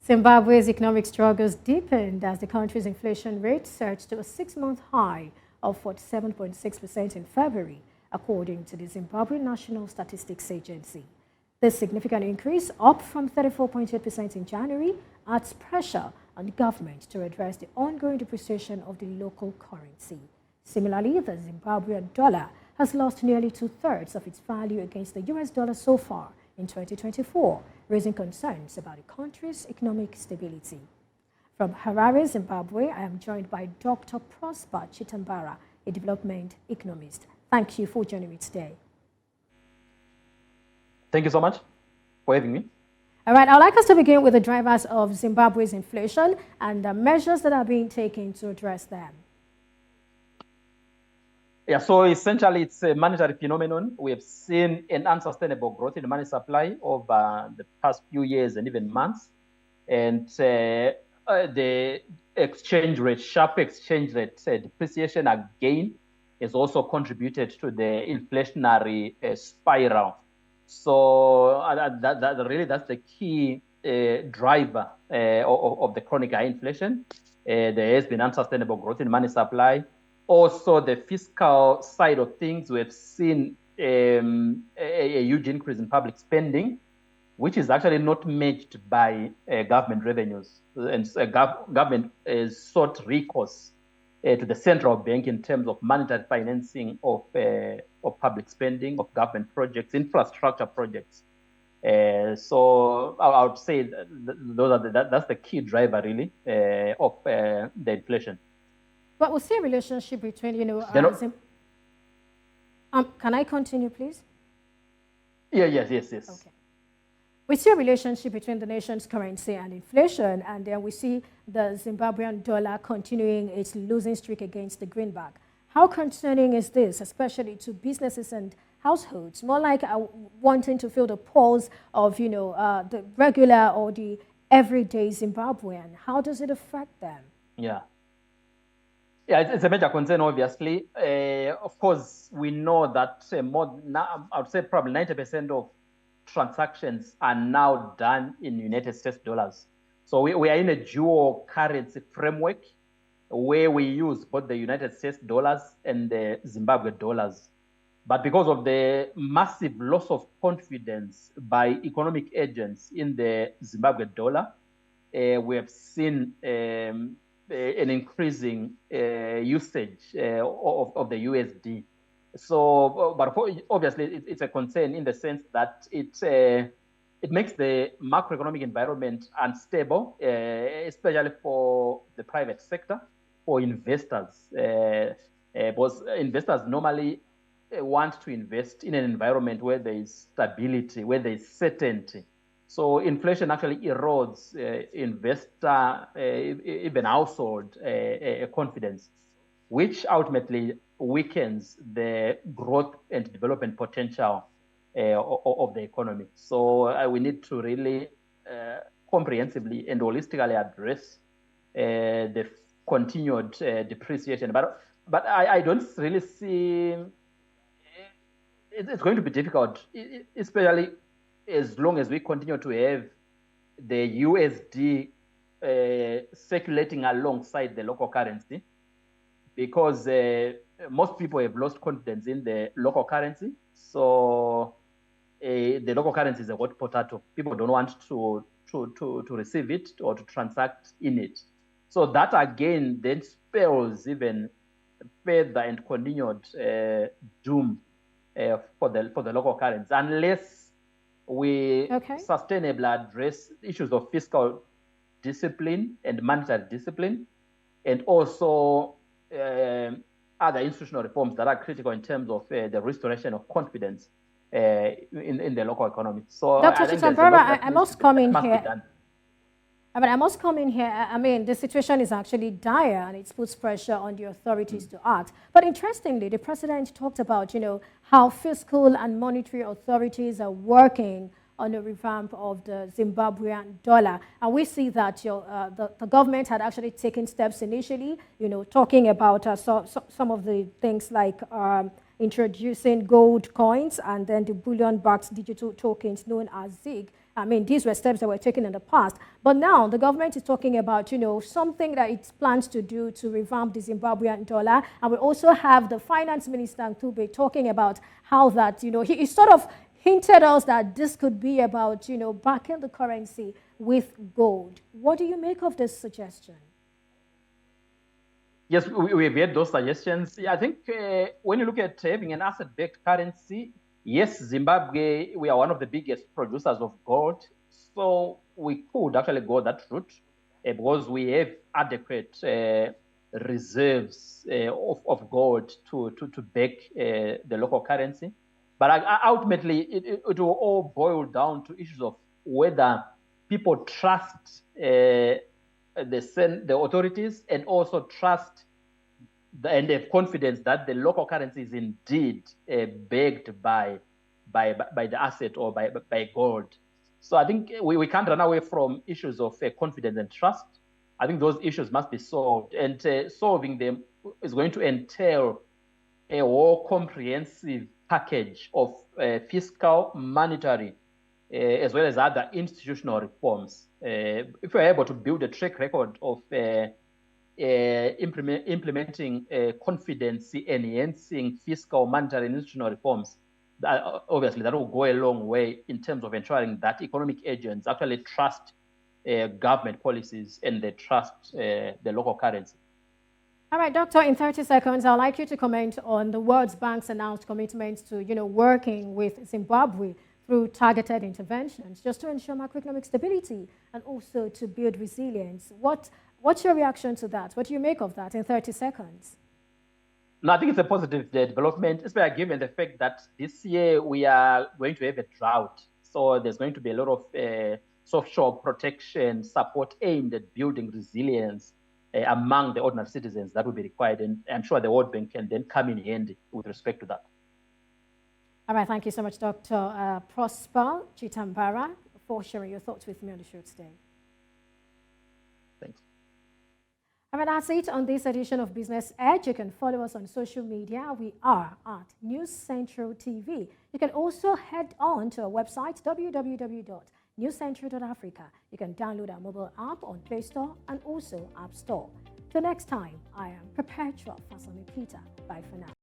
Zimbabwe's economic struggles deepened as the country's inflation rate surged to a six-month high of 47.6% in February, according to the Zimbabwe National Statistics Agency. This significant increase, up from 34.8% in January, adds pressure on the government to address the ongoing depreciation of the local currency. Similarly, the Zimbabwean dollar has lost nearly two-thirds of its value against the US dollar so far in 2024, raising concerns about the country's economic stability. From Harare, Zimbabwe, I am joined by Dr. Prosper Chitambara, a development economist. Thank you for joining me today. Thank you so much for having me. All right, I'd like us to begin with the drivers of Zimbabwe's inflation and the measures that are being taken to address them. Yeah, so essentially it's a monetary phenomenon. We have seen an unsustainable growth in the money supply over the past few years and even months. And the exchange rate, sharp exchange rate depreciation again has also contributed to the inflationary spiral. So that's the key driver of the chronic high inflation. There has been unsustainable growth in money supply. Also, the fiscal side of things, we have seen a huge increase in public spending, which is actually not matched by government revenues. And government has sought recourse to the central bank in terms of monetary financing of public spending, of government projects, infrastructure projects. So I would say that's the key driver, really, of the inflation. But we see a relationship between, can I continue, please? Yes. Okay. We see a relationship between the nation's currency and inflation, and then we see the Zimbabwean dollar continuing its losing streak against the greenback. How concerning is this, especially to businesses and households, more like wanting to feel the pulse of, the regular or the everyday Zimbabwean? How does it affect them? Yeah, it's a major concern, obviously. Of course, we know that I would say probably 90% of transactions are now done in United States dollars. So we are in a dual currency framework where we use both the United States dollars and the Zimbabwe dollars. But because of the massive loss of confidence by economic agents in the Zimbabwe dollar, we have seen an increasing usage of the USD. So, but obviously, it's a concern in the sense that it makes the macroeconomic environment unstable, especially for the private sector, for investors. Because investors normally want to invest in an environment where there is stability, where there is certainty. So inflation actually erodes investor, even household confidence, which ultimately weakens the growth and development potential of the economy. So we need to really comprehensively and holistically address the continued depreciation. But I don't really see it's going to be difficult, especially as long as we continue to have the USD circulating alongside the local currency, because most people have lost confidence in the local currency. So the local currency is a hot potato. People don't want to receive it or to transact in it. So that again then spells even further and continued doom for the local currency, unless we sustainably address issues of fiscal discipline and monetary discipline, and also other institutional reforms that are critical in terms of the restoration of confidence in the local economy. So, Dr. Chitambara, I must come in here. I must come in here. I mean, the situation is actually dire, and it puts pressure on the authorities to act. But interestingly, the president talked about, how fiscal and monetary authorities are working on a revamp of the Zimbabwean dollar. And we see that the government had actually taken steps initially, talking about some of the things like introducing gold coins and then the bullion-backed digital tokens known as ZIG. I mean, these were steps that were taken in the past. But now the government is talking about, something that it plans to do to revamp the Zimbabwean dollar. And we also have the finance minister, Ntube, talking about how that, he sort of hinted us that this could be about, backing the currency with gold. What do you make of this suggestion? Yes, we've heard those suggestions. I think when you look at having an asset-backed currency, yes, Zimbabwe, we are one of the biggest producers of gold. So we could actually go that route because we have adequate reserves of gold to back the local currency. But ultimately, it will all boil down to issues of whether people trust the authorities and also trust and have confidence that the local currency is indeed backed by the asset or by gold. So I think we can't run away from issues of confidence and trust. I think those issues must be solved, and solving them is going to entail a more comprehensive package of fiscal, monetary, as well as other institutional reforms. If we're able to build a track record of implementing confidence-enhancing fiscal, monetary, and institutional reforms, obviously that will go a long way in terms of ensuring that economic agents actually trust government policies and they trust the local currency. All right, Doctor, in 30 seconds, I'd like you to comment on the World Bank's announced commitments to, working with Zimbabwe through targeted interventions just to ensure macroeconomic stability and also to build resilience. What's your reaction to that? What do you make of that in 30 seconds? No, I think it's a positive development, especially given the fact that this year we are going to have a drought. So there's going to be a lot of soft shore protection support aimed at building resilience among the ordinary citizens that will be required. And I'm sure the World Bank can then come in handy with respect to that. All right, thank you so much, Dr. Prosper Chitambara, for sharing your thoughts with me on the show today. Thanks. All right, that's it on this edition of Business Edge. You can follow us on social media. We are at News Central TV. You can also head on to our website, www.newscentral.africa. You can download our mobile app on Play Store and also App Store. Till next time, I am Perpetua Fasanmi-Peter. Bye for now.